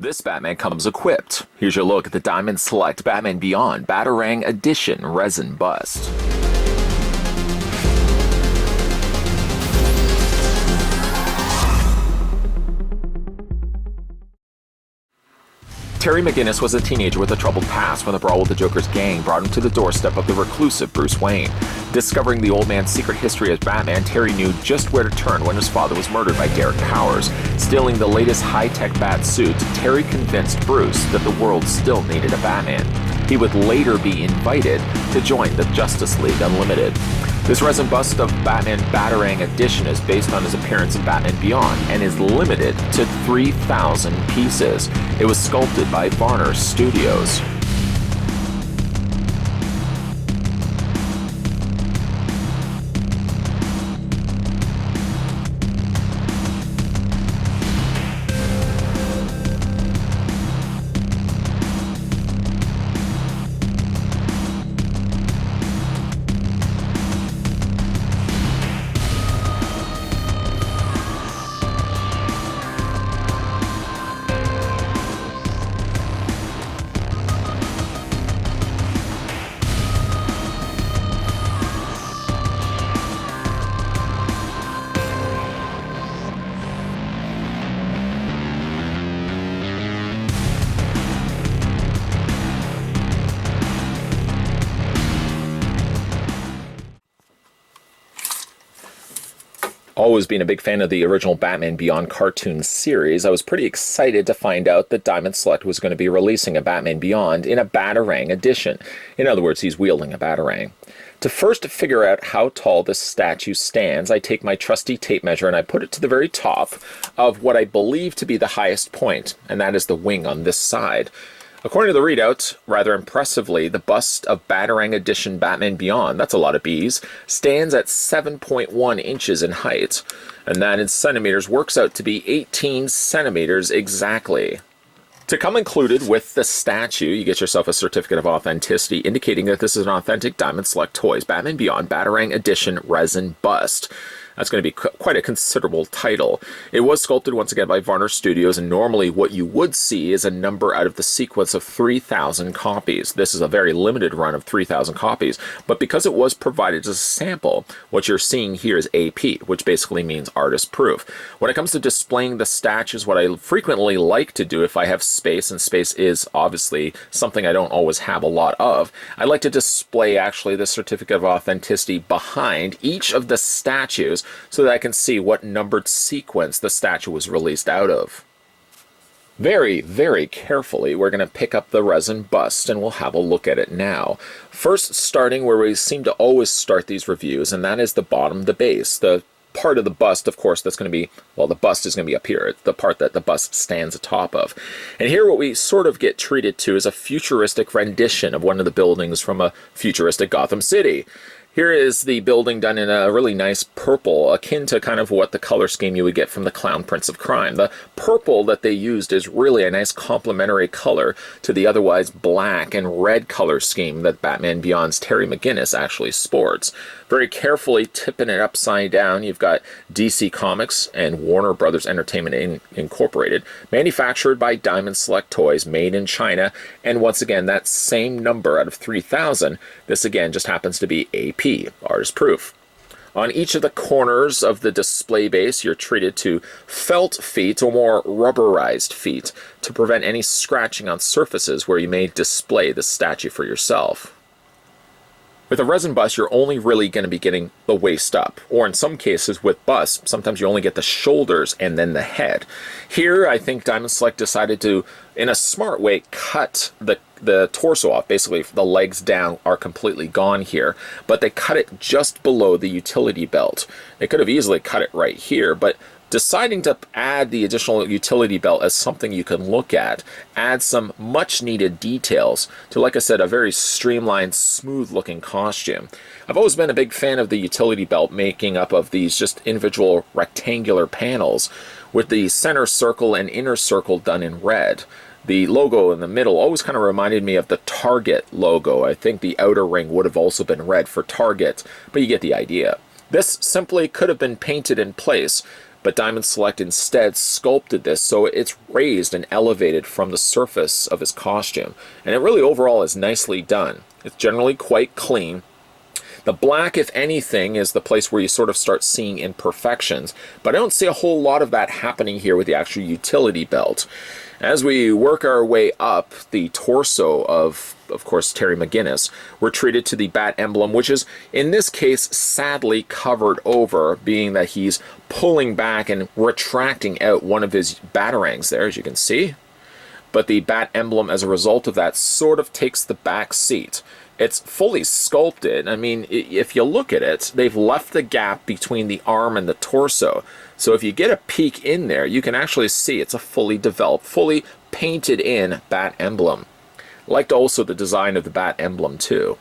This Batman comes equipped. Here's your look at the Diamond Select Batman Beyond Batarang Edition Resin Bust. Terry McGinnis was a teenager with a troubled past when the brawl with the Joker's gang brought him to the doorstep of the reclusive Bruce Wayne. Discovering the old man's secret history as Batman, Terry knew just where to turn when his father was murdered by Derek Powers. Stealing the latest high-tech bat suit, Terry convinced Bruce that the world still needed a Batman. He would later be invited to join the Justice League Unlimited. This resin bust of Batman Batarang Edition is based on his appearance in Batman Beyond and is limited to 3,000 pieces. It was sculpted by Varner Studios. Always been a big fan of the original Batman Beyond cartoon series, I was pretty excited to find out that Diamond Select was going to be releasing a Batman Beyond in a Batarang edition. In other words, he's wielding a Batarang. To first figure out how tall this statue stands, I take my trusty tape measure and I put it to the very top of what I believe to be the highest point, and that is the wing on this side. According to the readout, rather impressively, the bust of Batarang Edition Batman Beyond, that's a lot of B's, stands at 7.1 inches in height, and that in centimeters works out to be 18 centimeters exactly. To come included with the statue, you get yourself a certificate of authenticity indicating that this is an authentic Diamond Select Toys Batman Beyond Batarang Edition Resin Bust. That's going to be quite a considerable title. It was sculpted once again by Varner Studios, and normally what you would see is a number out of the sequence of 3,000 copies. This is a very limited run of 3,000 copies, but because it was provided as a sample, what you're seeing here is AP, which basically means artist proof. When it comes to displaying the statues, what I frequently like to do if I have space, and space is obviously something I don't always have a lot of, I like to display actually the certificate of authenticity behind each of the statues so that I can see what numbered sequence the statue was released out of. Very, very carefully, we're going to pick up the resin bust and we'll have a look at it now. First, starting where we seem to always start these reviews, and that is the bottom, the base. The part of the bust, of course, that's going to be, well, the bust is going to be up here. It's the part that the bust stands atop of. And here what we sort of get treated to is a futuristic rendition of one of the buildings from a futuristic Gotham City. Here is the building done in a really nice purple, akin to kind of what the color scheme you would get from the Clown Prince of Crime. The purple that they used is really a nice complementary color to the otherwise black and red color scheme that Batman Beyond's Terry McGinnis actually sports. Very carefully tipping it upside down, you've got DC Comics and Warner Brothers Entertainment Incorporated, manufactured by Diamond Select Toys, made in China, and once again, that same number out of 3,000, this again just happens to be AP, artist proof. On each of the corners of the display base, you're treated to felt feet or more rubberized feet to prevent any scratching on surfaces where you may display the statue for yourself. With a resin bust, you're only really going to be getting the waist up, or in some cases with busts, sometimes you only get the shoulders and then the head. Here, I think Diamond Select decided to, in a smart way, cut the torso off. Basically, the legs down are completely gone here, but they cut it just below the utility belt. They could have easily cut it right here, but deciding to add the additional utility belt as something you can look at, add some much needed details to, like I said, a very streamlined, smooth looking costume. I've always been a big fan of the utility belt making up of these just individual rectangular panels with the center circle and inner circle done in red. The logo in the middle always kind of reminded me of the Target logo. I think the outer ring would have also been red for Target, but you get the idea. This simply could have been painted in place but Diamond Select instead sculpted this so it's raised and elevated from the surface of his costume. And it really overall is nicely done. It's generally quite clean. The black, if anything, is the place where you sort of start seeing imperfections, but I don't see a whole lot of that happening here with the actual utility belt. As we work our way up the torso of course, Terry McGinnis, we're treated to the Bat Emblem, which is, in this case, sadly covered over, being that he's pulling back and retracting out one of his Batarangs there, as you can see. But the Bat Emblem, as a result of that, sort of takes the back seat. It's fully sculpted. I mean, if you look at it, they've left the gap between the arm and the torso. So if you get a peek in there, you can actually see it's a fully developed, fully painted in Bat Emblem. Liked also the design of the Bat Emblem too.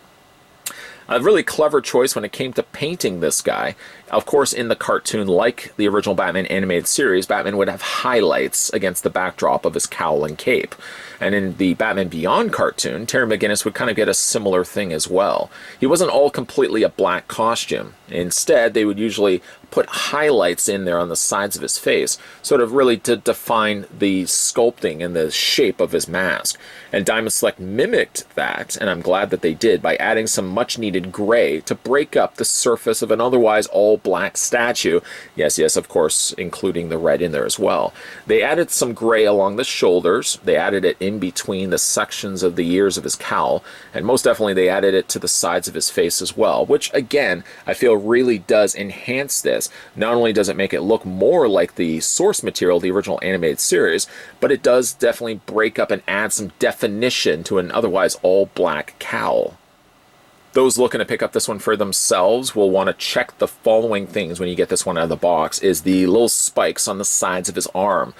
A really clever choice when it came to painting this guy. Of course, in the cartoon, like the original Batman animated series, Batman would have highlights against the backdrop of his cowl and cape. And in the Batman Beyond cartoon, Terry McGinnis would kind of get a similar thing as well. He wasn't all completely a black costume. Instead, they would usually put highlights in there on the sides of his face, sort of really to define the sculpting and the shape of his mask. And Diamond Select mimicked that, and I'm glad that they did, by adding some much needed gray to break up the surface of an otherwise all black statue. Yes, of course, including the red in there as well. They added some gray along the shoulders. They added it in between the sections of the ears of his cowl, and most definitely they added it to the sides of his face as well, which again, I feel really does enhance this. Not only does it make it look more like the source material, the original animated series, but it does definitely break up and add some definition to an otherwise all-black cowl. Those looking to pick up this one for themselves will want to check the following things when you get this one out of the box, is the little spikes on the sides of his arm.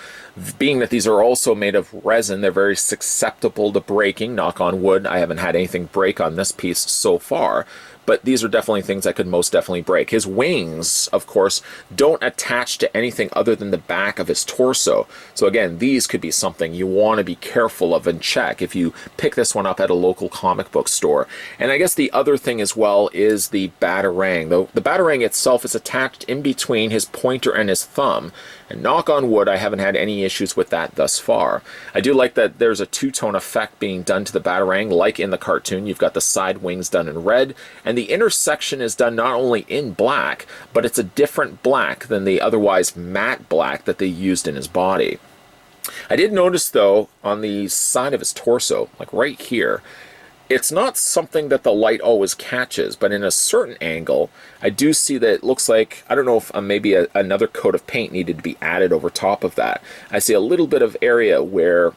Being that these are also made of resin, they're very susceptible to breaking. Knock on wood, I haven't had anything break on this piece so far. But these are definitely things that could most definitely break. His wings, of course, don't attach to anything other than the back of his torso. So again, these could be something you want to be careful of and check if you pick this one up at a local comic book store. And I guess the other thing as well is the Batarang. The Batarang itself is attached in between his pointer and his thumb. And knock on wood, I haven't had any issues with that thus far. I do like that there's a two-tone effect being done to the Batarang, like in the cartoon. You've got the side wings done in red, and the intersection is done not only in black, but it's a different black than the otherwise matte black that they used in his body. I did notice, though, on the side of his torso, like right here, it's not something that the light always catches, but in a certain angle, I do see that it looks like, I don't know if maybe another coat of paint needed to be added over top of that. I see a little bit of area where,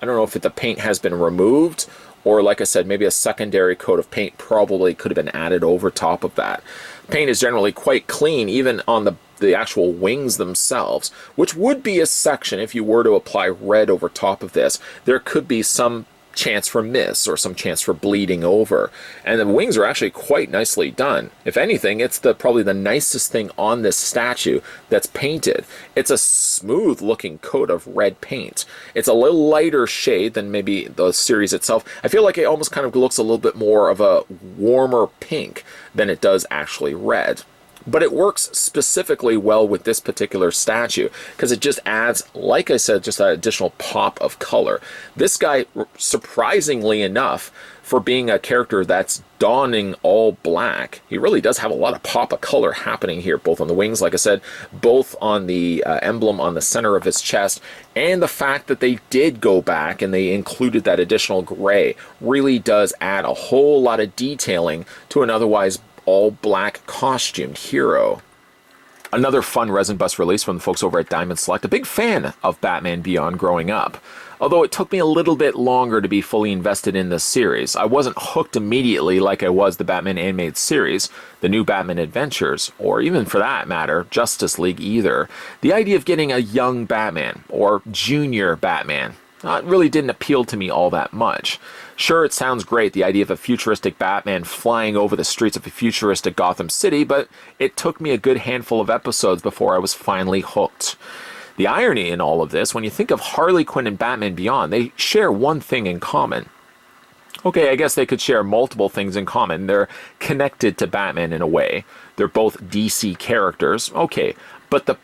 I don't know if the paint has been removed, or like I said, maybe a secondary coat of paint probably could have been added over top of that. Paint is generally quite clean, even on the actual wings themselves, which would be a section if you were to apply red over top of this. There could be some chance for miss or some chance for bleeding over, and the wings are actually quite nicely done. If anything, it's probably the nicest thing on this statue that's painted. It's a smooth looking coat of red paint. It's a little lighter shade than maybe the series itself. I feel like it almost kind of looks a little bit more of a warmer pink than it does actually red. But it works specifically well with this particular statue because it just adds, like I said, just that additional pop of color. This guy, surprisingly enough, for being a character that's donning all black, he really does have a lot of pop of color happening here, both on the wings, like I said, both on the emblem on the center of his chest, and the fact that they did go back and they included that additional gray really does add a whole lot of detailing to an otherwise all-black costumed hero. Another fun Resin Bust release from the folks over at Diamond Select. A big fan of Batman Beyond growing up. Although it took me a little bit longer to be fully invested in this series. I wasn't hooked immediately like I was the Batman animated series, the new Batman Adventures, or even for that matter, Justice League either. The idea of getting a young Batman, or junior Batman, it really didn't appeal to me all that much. Sure, it sounds great, the idea of a futuristic Batman flying over the streets of a futuristic Gotham City, but it took me a good handful of episodes before I was finally hooked. The irony in all of this, when you think of Harley Quinn and Batman Beyond, they share one thing in common. Okay, I guess they could share multiple things in common. They're connected to Batman in a way. They're both DC characters. Okay, But the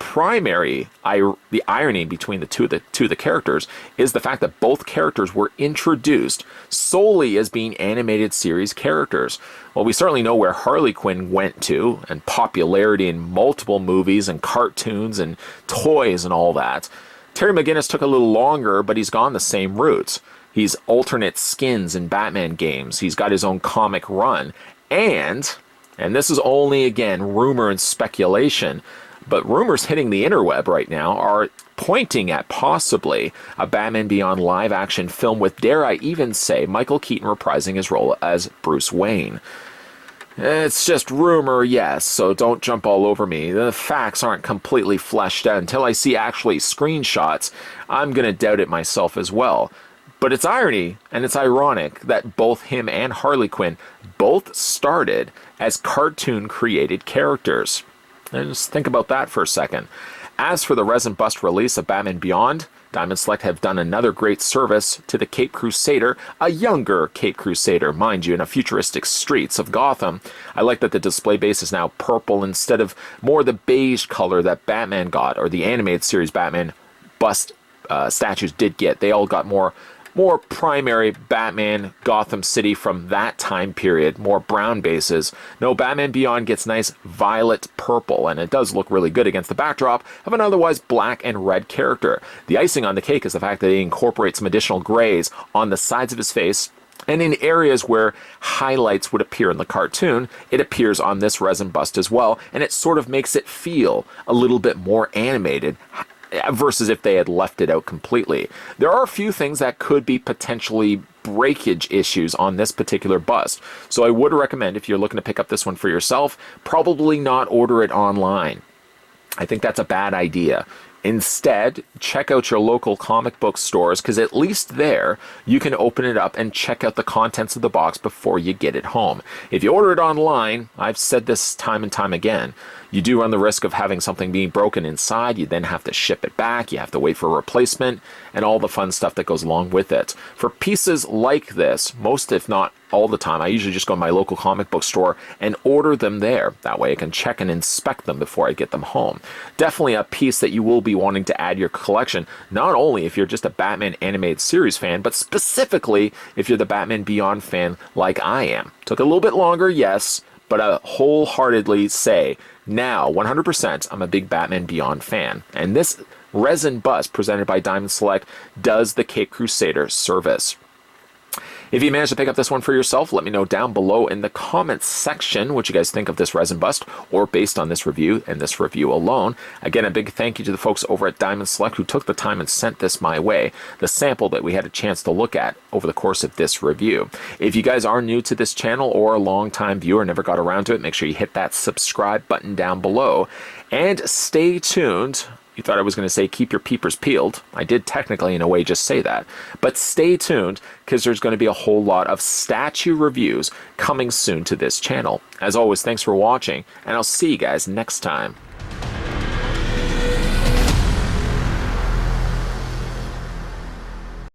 the irony between the two of the characters is the fact that both characters were introduced solely as being animated series characters. Well, we certainly know where Harley Quinn went to, and popularity in multiple movies and cartoons and toys and all that. Terry McGinnis took a little longer, but he's gone the same route. He's alternate skins in Batman games. He's got his own comic run. And this is only, again, rumor and speculation, but rumors hitting the interweb right now are pointing at possibly a Batman Beyond live-action film with, dare I even say, Michael Keaton reprising his role as Bruce Wayne. It's just rumor, yes, so don't jump all over me. The facts aren't completely fleshed out. Until I see actually screenshots, I'm going to doubt it myself as well. But it's irony, and it's ironic, that both him and Harley Quinn both started as cartoon-created characters. And just think about that for a second. As for the Resin Bust release of Batman Beyond, Diamond Select have done another great service to the Cape Crusader, a younger Cape Crusader, mind you, in a futuristic streets of Gotham. I like that the display base is now purple instead of more the beige color that Batman got, or the animated series Batman Bust statues did get. They all got more primary Batman Gotham City from that time period, more brown bases. No, Batman Beyond gets nice violet purple, and it does look really good against the backdrop of an otherwise black and red character. The icing on the cake is the fact that he incorporates some additional grays on the sides of his face, and in areas where highlights would appear in the cartoon, it appears on this Resin Bust as well, and it sort of makes it feel a little bit more animated versus if they had left it out completely. There are a few things that could be potentially breakage issues on this particular bust, so I would recommend, if you're looking to pick up this one for yourself, probably not order it online. I think that's a bad idea. Instead, check out your local comic book stores, because at least there you can open it up and check out the contents of the box before you get it home. If you order it online, I've said this time and time again, you do run the risk of having something being broken inside. You then have to ship it back, you have to wait for a replacement, and all the fun stuff that goes along with it. For pieces like this, most if not all the time, I usually just go to my local comic book store and order them there. That way I can check and inspect them before I get them home. Definitely a piece that you will be wanting to add to your collection, not only if you're just a Batman animated series fan, but specifically if you're the Batman Beyond fan like I am. Took a little bit longer, yes, but I wholeheartedly say now 100% I'm a big Batman Beyond fan, and this Resin Bust presented by Diamond Select does the Cape Crusader service. If you managed to pick up this one for yourself, let me know down below in the comments section what you guys think of this Resin Bust, or based on this review and this review alone. Again, a big thank you to the folks over at Diamond Select who took the time and sent this my way, the sample that we had a chance to look at over the course of this review. If you guys are new to this channel or a long-time viewer, never got around to it, make sure you hit that subscribe button down below, and stay tuned. You thought I was going to say keep your peepers peeled. I did technically in a way just say that. But stay tuned, because there's going to be a whole lot of statue reviews coming soon to this channel. As always, thanks for watching, and I'll see you guys next time.